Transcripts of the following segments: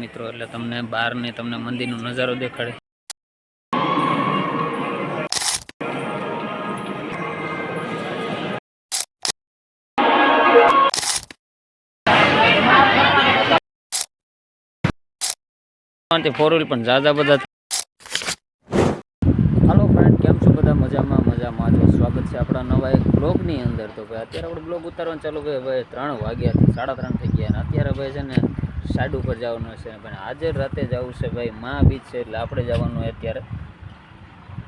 મિત્રો, એટલે તમને બહાર ને તમને મંદિરનો નજારો દેખાડે. ફોર વ્હીલ પણ ઝાઝા બધા. હાલો ફ્રેન્ડ, કેમ છો બધા? મજામાં છો? સ્વાગત છે આપણા નવા એક બ્લોગની અંદર. તો ભાઈ અત્યારે આપણે બ્લોગ ઉતારવાનું ચાલુ કરીએ. ભાઈ 3 વાગ્યાથી 3:30 થઈ ગયા, અને અત્યારે ભાઈ છે ને સાઈડ ઉપર જવાનું છે. ભાઈ આજે રાતે જવું છે ભાઈ મા બીચ છે, એટલે આપણે જવાનું હોય અત્યારે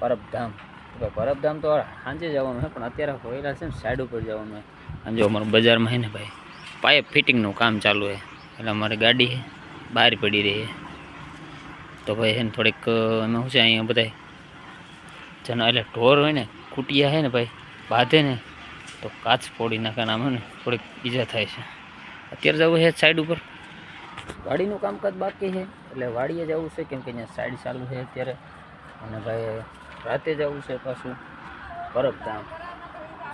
પરબધામ. ભાઈ પરબધામ તો સાંજે જવાનું છે, પણ અત્યારે હોયલા છે ને સાઈડ ઉપર જવાનું હોય. અને જો અમારું બજારમાં છે ને ભાઈ પાઇપ ફિટિંગનું કામ ચાલુ છે, એટલે અમારી ગાડી બહાર પડી રહી છે. તો ભાઈ છે ને થોડીક એમાં શું છે, અહીંયા બધા જના એટલે ઢોર હોય ને, કુટિયા છે ને ભાઈ બાંધે ને તો કાચ ફોડી નાખવાના આમાં ને થોડીક ઈજા થાય છે. અત્યારે જવું છે સાઈડ ઉપર, વાડીનું કામકાજ બાકી છે, એટલે વાડીએ જવું છે કેમ કે અહીંયા સાઈડ ચાલુ છે અત્યારે. અને ભાઈ રાતે જવું છે પાછું પરબધામ.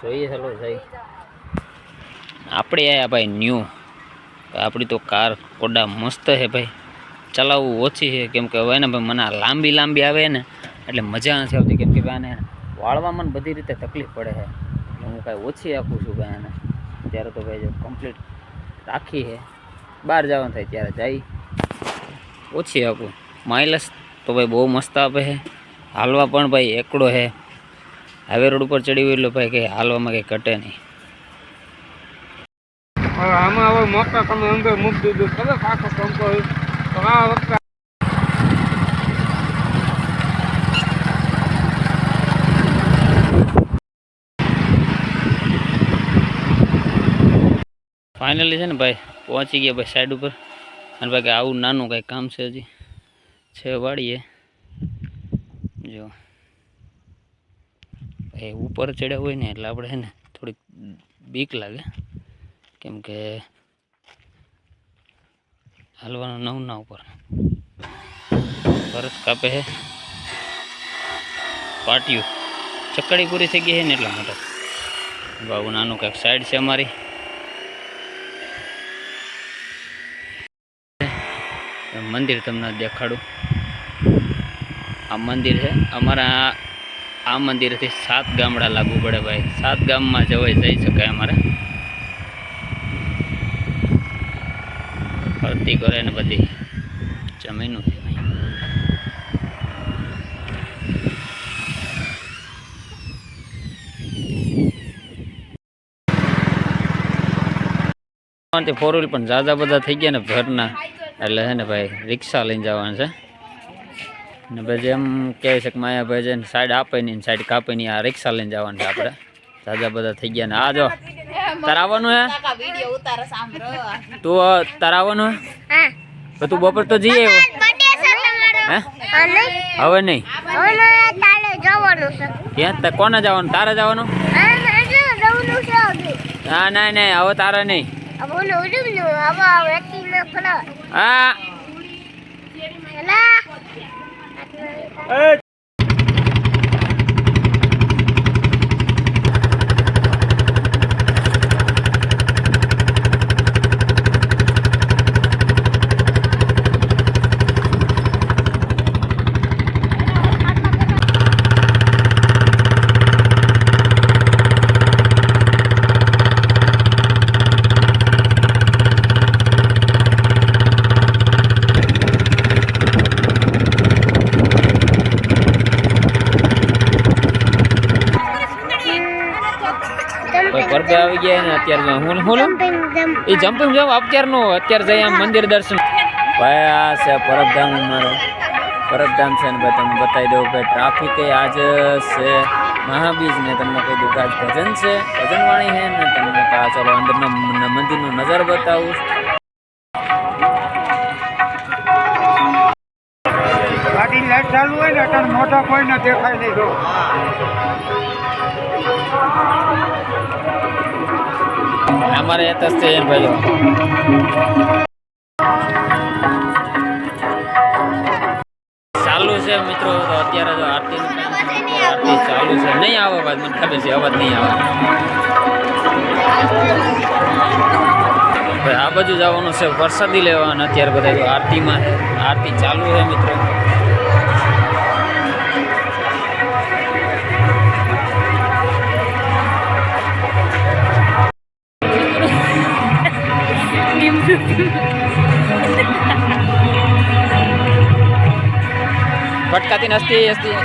જોઈએ ચાલો જઈ. આપણે આવ્યા ભાઈ ન્યૂ, આપણી તો કાર કોડા મસ્ત છે ભાઈ, ચલાવવું ઓછી છે કેમ કે હવે ને ભાઈ મને લાંબી આવે ને એટલે મજા નથી આવતી, કેમ કે ભાઈ આને વાળવામાં બધી રીતે તકલીફ પડે છે. એટલે હું કાંઈ ઓછી આપું છું ભાઈ આને. ત્યારે તો ભાઈ જો કમ્પ્લીટ રાખી છે, બહાર જવાનું થાય ત્યારે જાય, ઓછી આપું. માઇલેજ તો ભાઈ બહુ મસ્ત આપે છે, હાલવા પણ ભાઈ એકડો છે. હાઈવે રોડ ઉપર ચડી હોય એટલે ભાઈ કંઈ હાલવામાં કંઈ ઘટે નહીં. આમાં હવે મોટા તમે અંદર મૂકી દીધું ખબર પાછો ટંકો તો આ વખતે ફાઇનલી છે ને ભાઈ પહોંચી ગયા ભાઈ સાઈડ ઉપર. અને ભાઈ આવું નાનું કાંઈ કામ છે હજી છે વાળીએ. જો ભાઈ ઉપર ચડ્યા હોય ને એટલે આપણે છે ને થોડીક બીક લાગે, કેમ કે હાલવાનું નવના ઉપર બરફ કાપે છે. પાટિયું ચકડી પૂરી થઈ ગઈ છે ને એટલા માટે બાબુ નાનું કંઈક સાઈડ છે અમારી. મંદિર તમને દેખાડું. આ મંદિર છે અમારા. આ મંદિરથી 7 ગામડા લાગુ પડે ભાઈ. 7 ગામમાં જઈ શકાય અમારે. ફરતી કરે ને બધી જમીનું છે ભાઈ. ફોર વ્હીલ પણ ઝાઝા બધા થઈ ગયા ને ઘરના, એટલે છે ને ભાઈ રિક્ષા લઈને જવાનું છે. ને ભાઈ જેમ કહે છે કે માયાભાઈ છે ને સાઈડ આપે નહીં, સાઈડ કાપે નહીં, આ રિક્ષા લઈને જવાનું છે આપણે. ઝાઝા બધા થઈ ગયા ને આ જો તારે આવવાનું હે, તું તારે આવવાનું હે તો તું બપોર તો જઈએ હે? હવે નહીં ક્યાં કોને જવાનું? તારે જવાનું? હા ના નહીં હવે તારે નહીં. હા પરબે આવી ગયા ને અત્યારે હું એ જમ્પિંગ જાવ અત્યારે જઈ આમ મંદિર દર્શન. ભાઈ આ છે પરબધામ, મારો પરબધામ છે ને ભાઈ તમને બતાવી દઉં ભાઈ. ટ્રાફિક આજ છે મહાબીજ ને તમને કહી દઉં કે આજ ભજન છે, ભજનવાણી છે ને તમને ચાલો અંદરનો મંદિરનો નજારો બતાવું. ગાડી લાઈટ ચાલુ હોય ને એટલે મોટા કોઈને દેખાય નહીં. જો અમારે એ તસ્તે ભાઈ ચાલુ છે મિત્રો. તો અત્યારે જો આરતી ચાલુ છે. નહીં આવે અવાજ, મને ખબર છે અવાજ નહીં આવે. ભાઈ આ બાજુ જવાનું છે વરસાદી લેવા અને અત્યારે બધા જો આરતીમાં છે. આરતી ચાલુ છે મિત્રો. પટકાતી નસતી હસતી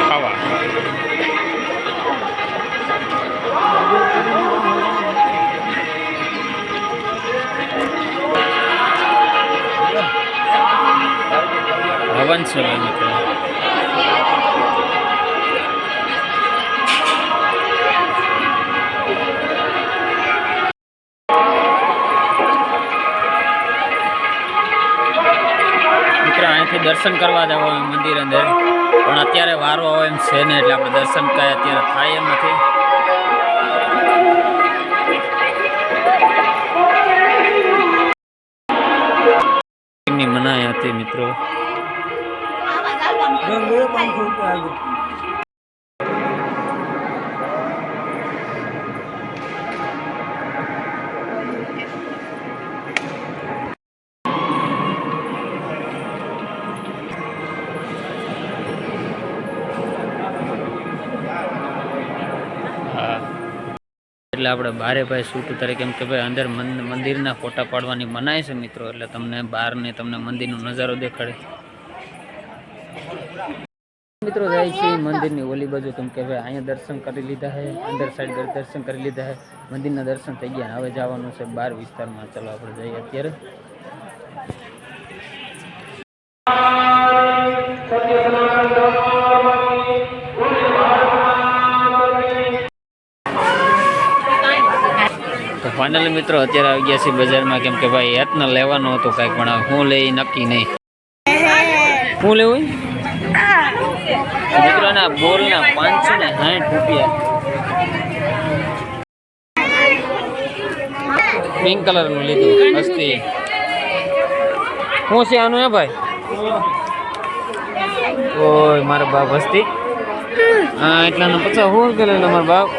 ખાવા હવન છે મિત્રો. અહીંથી દર્શન કરવા જવા મંદિર અંદર પણ અત્યારે વારો આવે એમ છે ને એટલે આપણે દર્શન કાંઈ અત્યારે થાય એમ નથી. એમની મનાઈ હતી મિત્રો. એટલે આપણે બારે ભાઈ શૂટ ઉતારે કેમ કે ભાઈ અંદર મંદિરના ફોટા પાડવાની મનાય છે મિત્રો. એટલે તમને બહારને તમને મંદિરનો નજારો દેખાડે. મિત્રો જાય છે મંદિરની ઓલી બાજુ કેમ કે ભાઈ અહીંયા દર્શન કરી લીધા છે. અંદર સાઈડ દર્શન કરી લીધા છે. મંદિરના દર્શન થઈ ગયા. હવે જવાનું છે બહાર વિસ્તારમાં. ચલો આપણે જઈએ અત્યારે. તો ફાઇનલી મિત્રો અત્યારે આવી ગયા છે બજારમાં કેમ કે ભાઈ હેતને લેવાનો હતો કાંઈક પણ હું લઈ નક્કી નહીં. શું લેવું મિત્રોના બોલના 560 રૂપિયા. પિંક કલરનું લીધું મસ્તી. શું છે આનું હે ભાઈ? ઓય મારા બાપ હસ્તી. હા એટલાનો 50 શું કરે તમારા બાપ?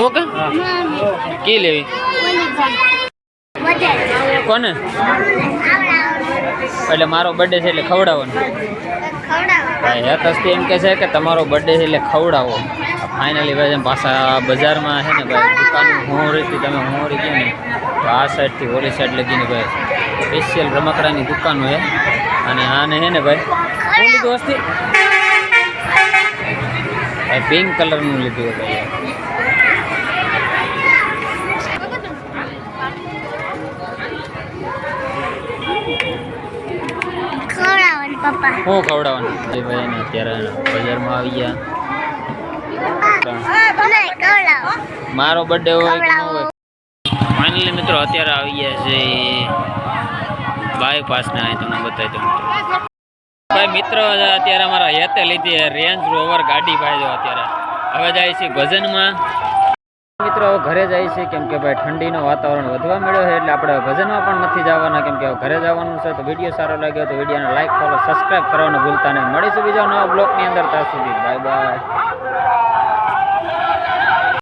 ઓકે કી લેવી કોને? એટલે મારો બર્થડે છે એટલે ખવડાવવાનું. ભાઈ હેત હસ્તી એમ કે છે કે તમારો બર્થડે છે એટલે ખવડાવો. ફાઇનલી ભાઈ પાછા બજારમાં છે ને ભાઈ દુકાન હોરીથી તમે હોરી કહો ને તો આ સાઈડથી ઓલી સાઈડ લગીને ભાઈ સ્પેશિયલ રમકડાની દુકાનો છે. અને આને છે ને ભાઈ શું લીધું હસ્તી? ભાઈ પિંક કલરનું લીધું ભાઈ. હું ખવડાવવાનું ભાઈ એને અત્યારે બજારમાં આવી ગયા. મારો બર્થડે હોય કે ન હોય. ફાઇનલી મિત્રો અત્યારે આવી ગયા છે બાયપાસના. અહીં તમને બતાવી દઉં ભાઈ મિત્રો અત્યારે અમારા હેતે લીધી રેન્જ રોવર ગાડી ભાઈ જો અત્યારે હવે જાય છે ભજનમાં. મિત્રો ઘરે જાય છે કેમ કે ભાઈ ઠંડીનો વાતાવરણ વધવા મળ્યો છે એટલે આપણે ભજનમાં પણ નથી જવાના કેમ કે ઘરે જવાનું છે. તો વિડીયો સારો લાગ્યો તો વિડીયોને લાઈક ફોલો સબસ્ક્રાઈબ કરવાનું ભૂલતા નહીં. મળીશું બીજા નવા બ્લોગની અંદર. ત્યાં સુધી બાય બાય.